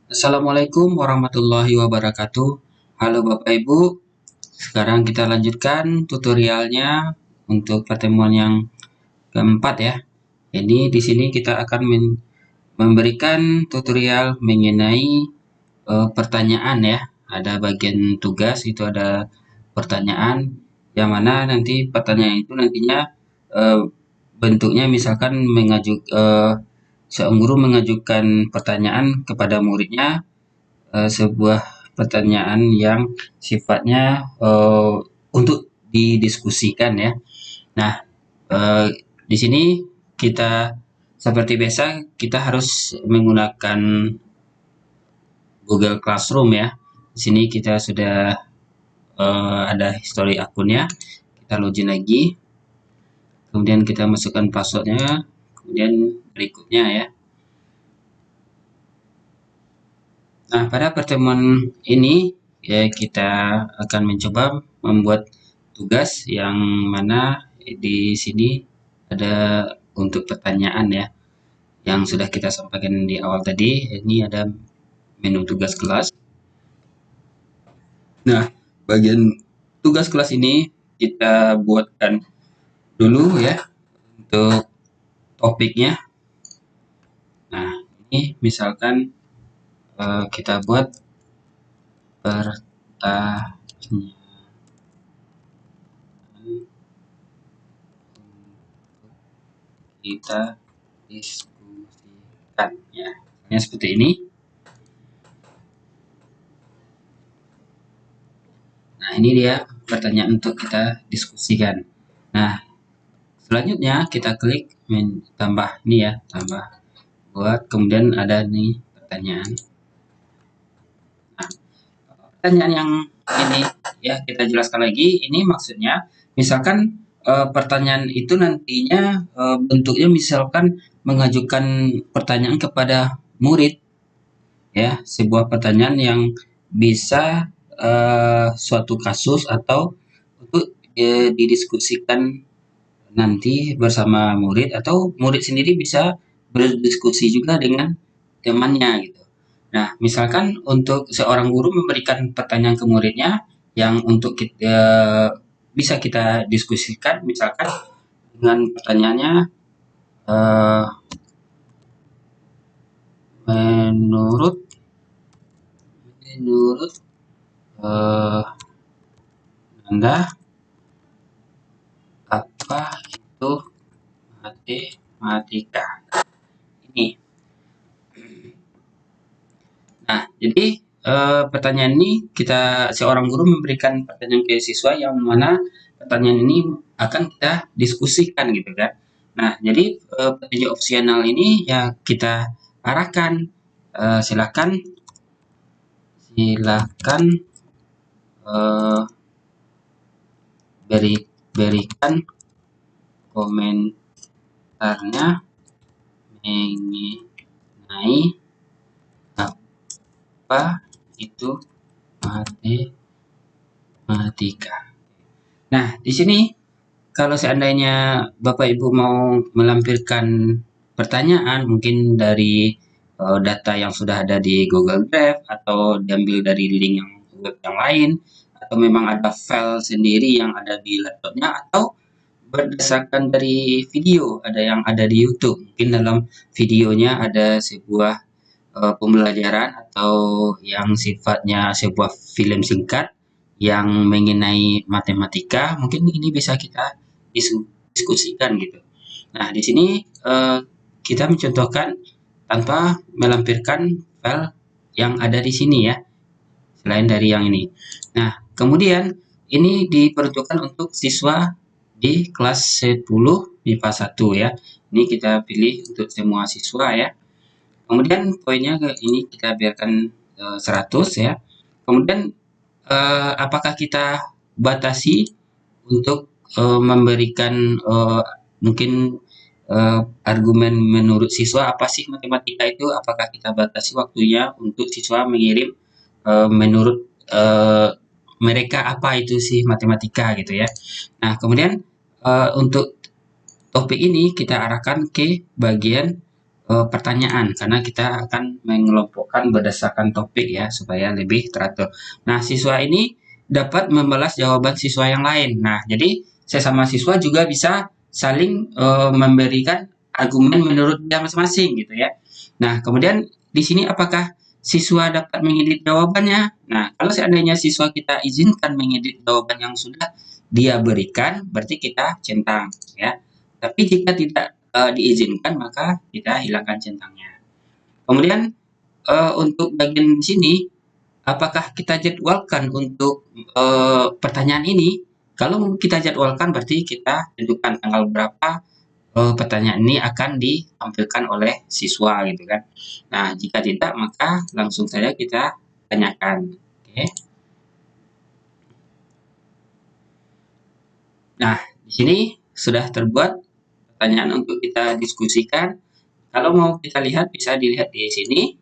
Assalamualaikum warahmatullahi wabarakatuh. Halo Bapak Ibu, sekarang kita lanjutkan tutorialnya untuk pertemuan yang keempat ya. Ini di sini kita akan memberikan tutorial mengenai pertanyaan ya. Ada bagian tugas itu ada pertanyaan yang mana nanti pertanyaan itu nantinya eh, bentuknya misalkan seorang guru mengajukan pertanyaan kepada muridnya, sebuah pertanyaan yang sifatnya untuk didiskusikan ya. Nah, eh, di sini kita seperti biasa kita harus menggunakan Google Classroom ya. Di sini kita sudah ada history akunnya. Kita login lagi, kemudian kita masukkan passwordnya, kemudian berikutnya ya. Nah, pada pertemuan ini ya kita akan mencoba membuat tugas yang mana di sini ada untuk pertanyaan ya, yang sudah kita sampaikan di awal tadi. Ini ada menu tugas kelas. Nah, bagian tugas kelas ini kita buatkan dulu ya untuk topiknya. Nah, ini misalkan kita buat pertanyaan kita diskusikan ya. Misalnya seperti ini. Nah, ini dia pertanyaan untuk kita diskusikan. Nah, selanjutnya kita klik tambah ini ya, tambah buat, kemudian ada nih pertanyaan. Nah, pertanyaan yang ini ya kita jelaskan lagi. Ini maksudnya misalkan pertanyaan itu nantinya bentuknya misalkan mengajukan pertanyaan kepada murid ya, sebuah pertanyaan yang bisa suatu kasus atau untuk didiskusikan nanti bersama murid, atau murid sendiri bisa berdiskusi juga dengan temannya gitu. Nah, misalkan untuk seorang guru memberikan pertanyaan ke muridnya yang untuk bisa kita diskusikan, misalkan dengan pertanyaannya, eh, menurut menurut eh, Anda apa itu matematika? Ini. Nah, jadi pertanyaan ini seorang guru memberikan pertanyaan ke siswa yang mana pertanyaan ini akan kita diskusikan gitu kan. Nah, jadi pertanyaan opsional ini ya kita arahkan, silakan silakan eh, berikan komentarnya mengenai apa itu matematika. Nah, di sini kalau seandainya Bapak Ibu mau melampirkan pertanyaan mungkin dari data yang sudah ada di Google Drive, atau diambil dari link yang web yang lain, atau memang ada file sendiri yang ada di laptopnya, atau berdasarkan dari video ada yang ada di YouTube. Mungkin dalam videonya ada sebuah pembelajaran atau yang sifatnya sebuah film singkat yang mengenai matematika, mungkin ini bisa kita diskusikan gitu. Nah, di sini kita mencontohkan tanpa melampirkan file yang ada di sini ya, selain dari yang ini. Nah, kemudian ini diperuntukkan untuk siswa di kelas 10 MIPA 1 ya. Ini kita pilih untuk semua siswa ya. Kemudian poinnya ini kita biarkan 100 ya. Kemudian apakah kita batasi untuk memberikan mungkin argumen menurut siswa apa sih matematika itu? Apakah kita batasi waktunya untuk siswa mengirim menurut mereka apa itu sih matematika gitu ya. Nah, kemudian untuk topik ini kita arahkan ke bagian pertanyaan karena kita akan mengelompokkan berdasarkan topik ya supaya lebih teratur. Nah, siswa ini dapat membalas jawaban siswa yang lain. Nah, jadi sesama siswa juga bisa saling memberikan argumen menurut dia masing-masing gitu ya. Nah, kemudian di sini apakah siswa dapat mengedit jawabannya? Nah, kalau seandainya siswa kita izinkan mengedit jawaban yang sudah dia berikan, berarti kita centang ya. Tapi jika tidak diizinkan, maka kita hilangkan centangnya. Kemudian untuk bagian sini, apakah kita jadwalkan untuk pertanyaan ini? Kalau kita jadwalkan, berarti kita tentukan tanggal berapa pertanyaan ini akan ditampilkan oleh siswa gitu kan. Nah, jika tidak, maka langsung saja kita tanyakan. Oke. Nah, di sini sudah terbuat pertanyaan untuk kita diskusikan. Kalau mau kita lihat, bisa dilihat di sini.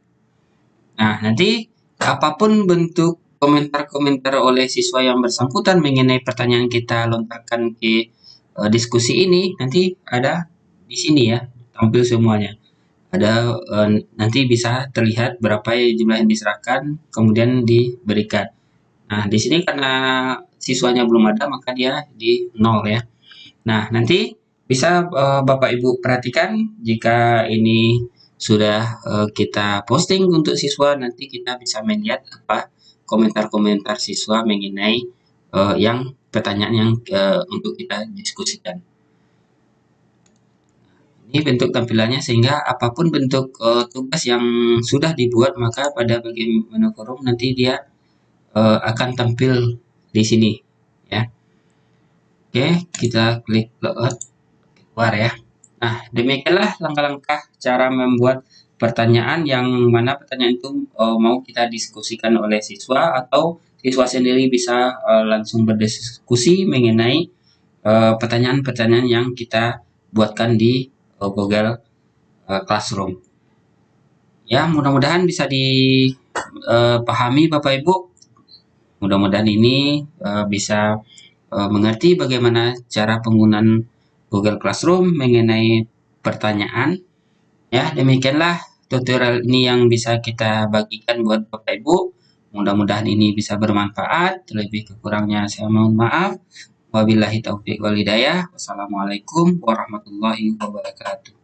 Nah, nanti apapun bentuk komentar-komentar oleh siswa yang bersangkutan mengenai pertanyaan kita lontarkan ke diskusi ini, nanti ada di sini ya, tampil semuanya. Ada nanti bisa terlihat berapa jumlah yang diserahkan, kemudian diberikan. Nah, di sini karena siswanya belum ada, maka dia di nol ya. Nah, nanti bisa Bapak Ibu perhatikan jika ini sudah kita posting untuk siswa, nanti kita bisa melihat apa komentar-komentar siswa mengenai yang pertanyaan yang untuk kita diskusikan. Ini bentuk tampilannya sehingga apapun bentuk tugas yang sudah dibuat maka pada bagian menu forum nanti dia akan tampil di sini ya. Oke, kita klik logout keluar ya. Nah, demikianlah langkah-langkah cara membuat pertanyaan yang mana pertanyaan itu mau kita diskusikan oleh siswa atau siswa sendiri bisa langsung berdiskusi mengenai pertanyaan-pertanyaan yang kita buatkan di Google Classroom. Ya, mudah-mudahan bisa dipahami Bapak Ibu. Mudah-mudahan ini bisa mengerti bagaimana cara penggunaan Google Classroom mengenai pertanyaan. Ya, demikianlah tutorial ini yang bisa kita bagikan buat Bapak Ibu. Mudah-mudahan ini bisa bermanfaat. Lebih kekurangnya saya mohon maaf. Wabillahi taufiq wal hidayah. Wassalamualaikum warahmatullahi wabarakatuh.